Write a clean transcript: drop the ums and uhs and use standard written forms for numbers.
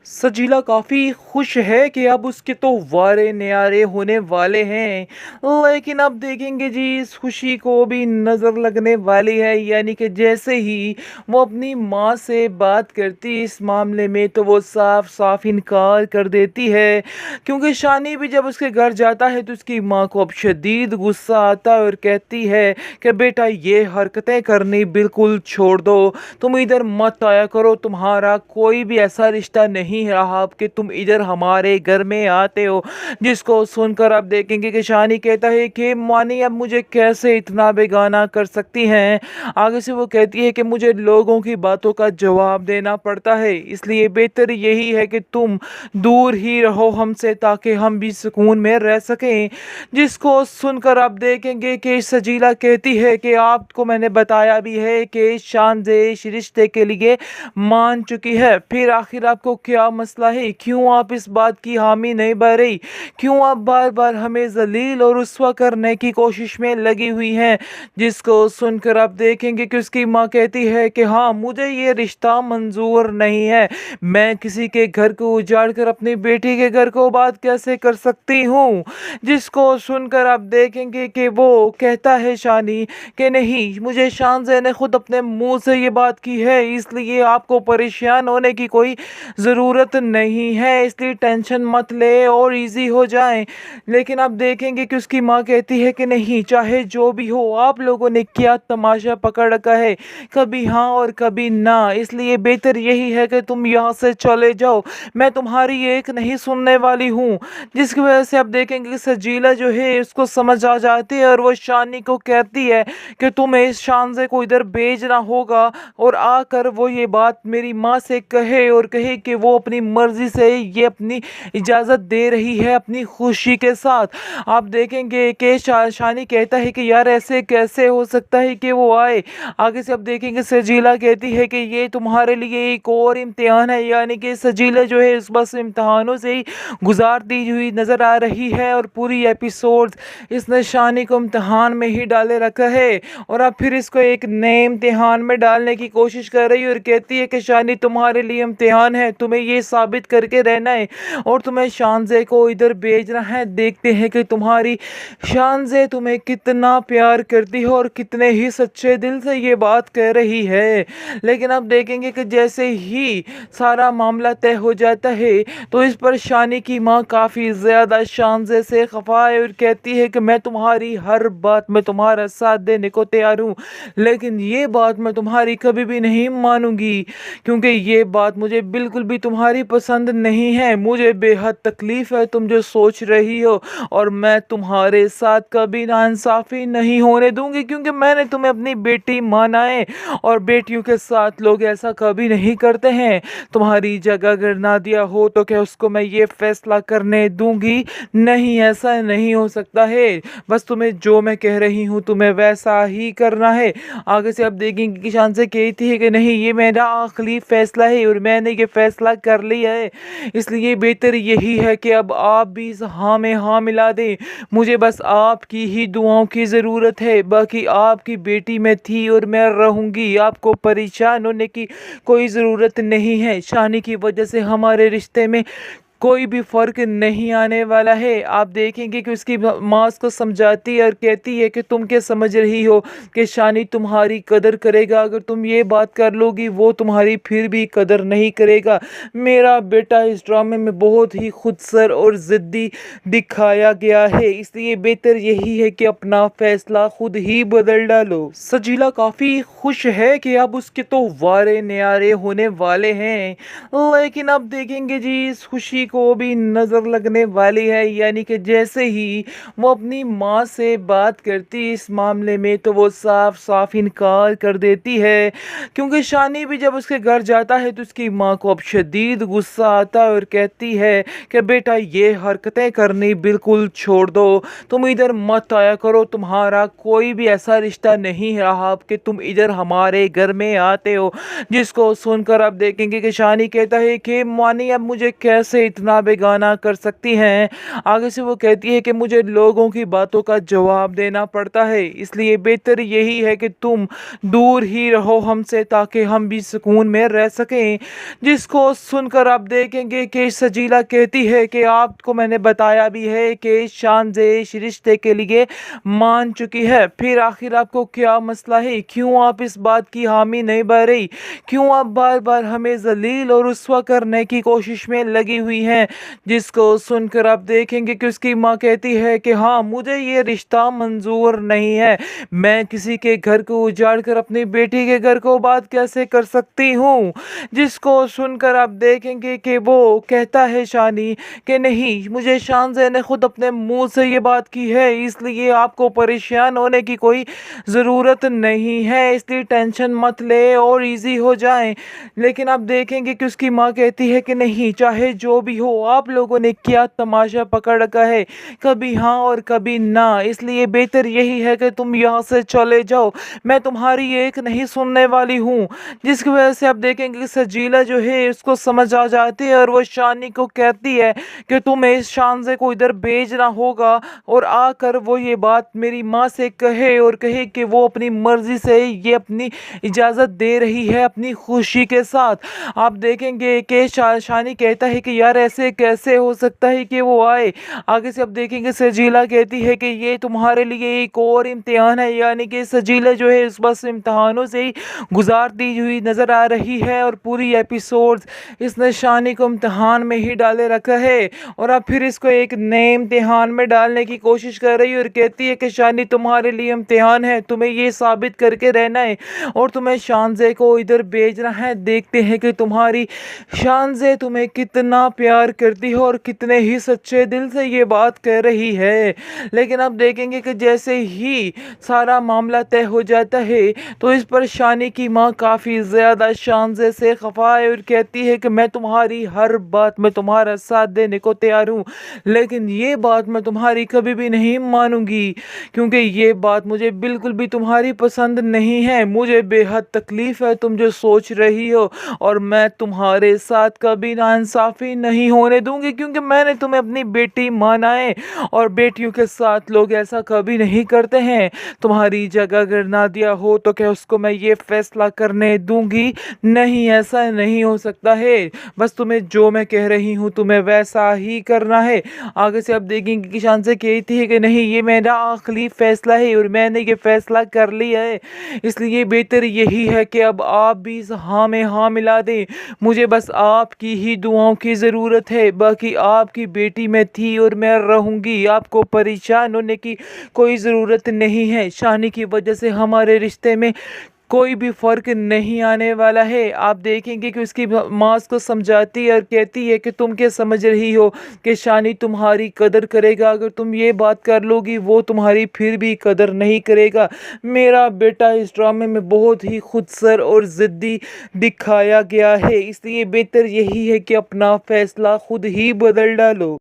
सजीला काफ़ी खुश है कि अब उसके तो वारे न्यारे होने वाले हैं। लेकिन अब देखेंगे जी इस खुशी को भी नज़र लगने वाली है, यानी कि जैसे ही वो अपनी माँ से बात करती इस मामले में तो वो साफ साफ इनकार कर देती है। क्योंकि शानी भी जब उसके घर जाता है तो उसकी माँ को अब शदीद गुस्सा आता है और कहती है कि बेटा ये हरकतें करनी बिल्कुल छोड़ दो, तुम इधर मत आया करो, तुम्हारा कोई भी ऐसा रिश्ता नहीं रहा कि तुम इधर हमारे घर में आते हो। जिसको सुनकर आप देखेंगे कि शानी कहता है कि मानी अब मुझे कैसे इतना बेगाना कर सकती हैं। आगे से वो कहती है कि मुझे लोगों की बातों का जवाब देना पड़ता है, इसलिए बेहतर यही है कि तुम दूर ही रहो हमसे ताकि हम भी सुकून में रह सकें। जिसको सुनकर आप देखेंगे कि सजीला कहती है कि आपको मैंने बताया भी है कि शानजे इस रिश्ते के लिए मान चुकी है, फिर आखिर आपको क्या मसला है? क्यों आप इस बात की हामी नहीं भर रही? क्यों आप बार बार हमें जलील और रुस्वा करने की कोशिश में लगी हुई हैं? जिसको सुनकर आप देखेंगे कि उसकी माँ कहती है कि हाँ, मुझे ये रिश्ता मंजूर नहीं है। मैं किसी के घर को उजाड़ कर अपनी बेटी के घर को बात कैसे कर सकती हूँ? जिसको सुनकर आप देखेंगे कि वो कहता है शानी कि नहीं, मुझे शानज़े ने खुद अपने मुंह से ये बात की है, इसलिए आपको परेशान होने की कोई ज़रूरत नहीं है, इसलिए टेंशन मत ले और इजी हो जाए। लेकिन आप देखेंगे कि उसकी माँ कहती है कि नहीं, चाहे जो भी हो, आप लोगों ने क्या तमाशा पकड़ रखा है, कभी हाँ और कभी ना, इसलिए बेहतर यही है कि तुम यहाँ से चले जाओ, मैं तुम्हारी एक नहीं सुनने वाली हूँ। जिसकी वजह से आप देखेंगे कि सजीला जो है उसको समझ आ जाती है और वो शानी को कहती है कि तुम्हें इस शानज़े को इधर भेजना होगा और आकर वो ये बात मेरी माँ से कहे और कहे कि वो अपनी मर्ज़ी से ये अपनी इजाज़त दे रही है अपनी खुशी के साथ। आप देखेंगे कि शानी कहता है कि यार ऐसे कैसे हो सकता है कि वो आए। आगे से आप देखेंगे सजीला कहती है कि ये तुम्हारे लिए एक और इम्तिहान है, यानी कि सजीला जो है इस बस इम्तिहानों से ही गुजारती हुई नज़र आ रही है और पूरी एपिसोड्स इसने शानी को इम्तिहान में ही डाले रखा है और अब फिर इसको एक नए इम्तिहान में डालने की कोशिश कर रही है और कहती है कि शानी तुम्हारे लिए इम्तिहान है, तुम्हें ये साबित करके रहना है और तुम्हें शानज़े को इधर भेजना है। देखते हैं कि तुम्हारी शानज़े तुम्हें कितना प्यार करती है और कितने ही सच्चे दिल से ये बात कह रही है। लेकिन अब देखेंगे कि जैसे ही सारा मामला तय हो जाता है तो इस पर शानी की माँ काफ़ी ज़्यादा शानज़े से खफा है और कहती है कि मैं तुम्हारी हर बात में तुम्हारा साथ देने को तैयार हूँ, लेकिन ये बात मैं तुम्हारी कभी भी नहीं मानूंगी क्योंकि ये बात मुझे बिल्कुल भी तुम्हारी पसंद नहीं है। मुझे बेहद तकलीफ़ है तुम जो सोच रही हो और मैं तुम्हारे साथ कभी नाइंसाफ़ी नहीं होने दूंगी क्योंकि मैंने तुम्हें अपनी बेटी माना है और बेटियों के साथ लोग ऐसा कभी नहीं करते हैं। तुम्हारी जगह अगर नादिया हो तो क्या उसको मैं ये फैसला करने दूंगी? नहीं, ऐसा नहीं हो सकता है। बस तुम्हें जो मैं कह रही हूँ तुम्हें वैसा ही करना है। आगे से आप देखेंगे कि शान से कहती है कि नहीं, ये मेरा आखिरी फैसला है और मैंने ये फैसला कर लिया है, इसलिए बेहतर यही है कि अब आप भी इस हाँ में हाँ मिला दें। मुझे बस आपकी ही दुआओं की ज़रूरत है, बाकी आपकी बेटी मैं थी और मैं रहूँगी, आपको परेशान होने की कोई ज़रूरत नहीं है। शानी की वजह से हमारे रिश्ते में कोई भी फ़र्क नहीं आने वाला है। आप देखेंगे कि उसकी माँ उसको समझाती है और कहती है कि तुम क्या समझ रही हो कि शानी तुम्हारी कदर करेगा, अगर तुम ये बात कर लोगी वो तुम्हारी फिर भी कदर नहीं करेगा। मेरा बेटा इस ड्रामे में बहुत ही खुदसर और ज़िद्दी दिखाया गया है, इसलिए बेहतर यही है कि अपना फैसला खुद ही बदल डालो। सजीला काफ़ी खुश है कि अब उसके तो वारे न्यारे होने वाले हैं, लेकिन अब देखेंगे जी इस खुशी को भी नज़र लगने वाली है, यानी कि जैसे ही वो अपनी माँ से बात करती इस मामले में तो वो साफ साफ इनकार कर देती है। क्योंकि शानी भी जब उसके घर जाता है तो उसकी माँ को अब शदीद गुस्सा आता है और कहती है कि बेटा ये हरकतें करनी बिल्कुल छोड़ दो, तुम इधर मत आया करो, तुम्हारा कोई भी ऐसा रिश्ता नहीं रहा कि तुम इधर हमारे घर में आते हो। जिसको सुनकर आप देखेंगे कि शानी कहता है कि मानी अब मुझे कैसे इतना कितना बेगाना कर सकती हैं। आगे से वो कहती है कि मुझे लोगों की बातों का जवाब देना पड़ता है, इसलिए बेहतर यही है कि तुम दूर ही रहो हमसे, ताकि हम भी सुकून में रह सकें। जिसको सुनकर आप देखेंगे कि सजीला कहती है कि आपको मैंने बताया भी है कि शानज़े इस रिश्ते के लिए मान चुकी है, फिर आखिर आपको क्या मसला है? क्यों आप इस बात की हामी नहीं भर रही? क्यों आप बार बार हमें जलील और रुस्वा करने की कोशिश में लगी हुई हैं? जिसको सुनकर आप देखेंगे कि उसकी माँ कहती है कि हाँ, मुझे ये रिश्ता मंजूर नहीं है। मैं किसी के घर को उजाड़ कर अपनी बेटी के घर को बात कैसे कर सकती हूँ? जिसको सुनकर आप देखेंगे कि वो कहता है शानी कि नहीं, मुझे शानज़े ने खुद अपने मुंह से ये बात की है, इसलिए आपको परेशान होने की कोई ज़रूरत नहीं है, इसलिए टेंशन मत ले और इजी हो जाए। लेकिन आप देखेंगे कि उसकी माँ कहती है कि नहीं, चाहे जो भी हो, आप लोगों ने क्या तमाशा पकड़ रखा है, कभी हाँ और कभी ना, इसलिए बेहतर यही है कि तुम यहाँ से चले जाओ, मैं तुम्हारी एक नहीं सुनने वाली हूँ। जिसकी वजह से आप देखेंगे कि सजीला जो है उसको समझ आ जाती है और वो शानी को कहती है कि तुम्हें इस शानज़े को इधर भेजना होगा और आकर वो ये बात मेरी माँ से कहे और कहे कि वो अपनी मर्जी से ये अपनी इजाज़त दे रही है अपनी खुशी के साथ। आप देखेंगे कि शानी कहता है कि यार ऐसे कैसे हो सकता है कि वो आए। आगे से आप देखेंगे सजीला कहती है कि ये तुम्हारे लिए एक और इम्तिहान है, यानी कि सजीला जो है इस बस इम्तिहानों से ही गुजारती हुई नज़र आ रही है और पूरी एपिसोड्स इसने शानी को इम्तिहान में ही डाले रखा है और अब फिर इसको एक नए इम्तिहान में डालने की कोशिश कर रही है और कहती है कि शानी तुम्हारे लिए इम्तिहान है, तुम्हें ये साबित करके रहना है और तुम्हें शानज़े को इधर भेजना है। देखते हैं कि तुम्हारी शानज़े तुम्हें कितना प्यार करती है और कितने ही सच्चे दिल से ये बात कह रही है। लेकिन अब देखेंगे कि जैसे ही सारा मामला तय हो जाता है तो इस पर शानी की माँ काफ़ी ज़्यादा शानज़े से खफा है और कहती है कि मैं तुम्हारी हर बात में तुम्हारा साथ देने को तैयार हूँ, लेकिन ये बात मैं तुम्हारी कभी भी नहीं मानूंगी, क्योंकि ये बात मुझे बिल्कुल भी तुम्हारी पसंद नहीं है। मुझे बेहद तकलीफ़ है तुम जो सोच रही हो और मैं तुम्हारे साथ कभी नाइंसाफ़ी नहीं होने दूंगी, क्योंकि मैंने तुम्हें अपनी बेटी माना है और बेटियों के साथ लोग ऐसा कभी नहीं करते हैं। तुम्हारी जगह अगर नादिया हो तो क्या उसको मैं ये फैसला करने दूंगी? नहीं, ऐसा नहीं हो सकता है। बस तुम्हें जो मैं कह रही हूँ तुम्हें वैसा ही करना है। आगे से आप देखेंगे कि शानज़े कहती है कि नहीं, ये मेरा आखिरी फैसला है और मैंने ये फैसला कर लिया है, इसलिए बेहतर यही है कि अब आप भी इस हाँ में हाँ मिला दें। मुझे बस आपकी ही दुआओं की ज़रूरत है, बाकी आपकी बेटी मैं थी और मैं रहूँगी, आपको परेशान होने की कोई ज़रूरत नहीं है। शानी की वजह से हमारे रिश्ते में कोई भी फ़र्क नहीं आने वाला है। आप देखेंगे कि उसकी माँ उसको समझाती है और कहती है कि तुम क्या समझ रही हो कि शानी तुम्हारी कदर करेगा, अगर तुम ये बात कर लोगी वो तुम्हारी फिर भी कदर नहीं करेगा। मेरा बेटा इस ड्रामे में बहुत ही खुदसर और ज़िद्दी दिखाया गया है, इसलिए बेहतर यही है कि अपना फ़ैसला खुद ही बदल डालो।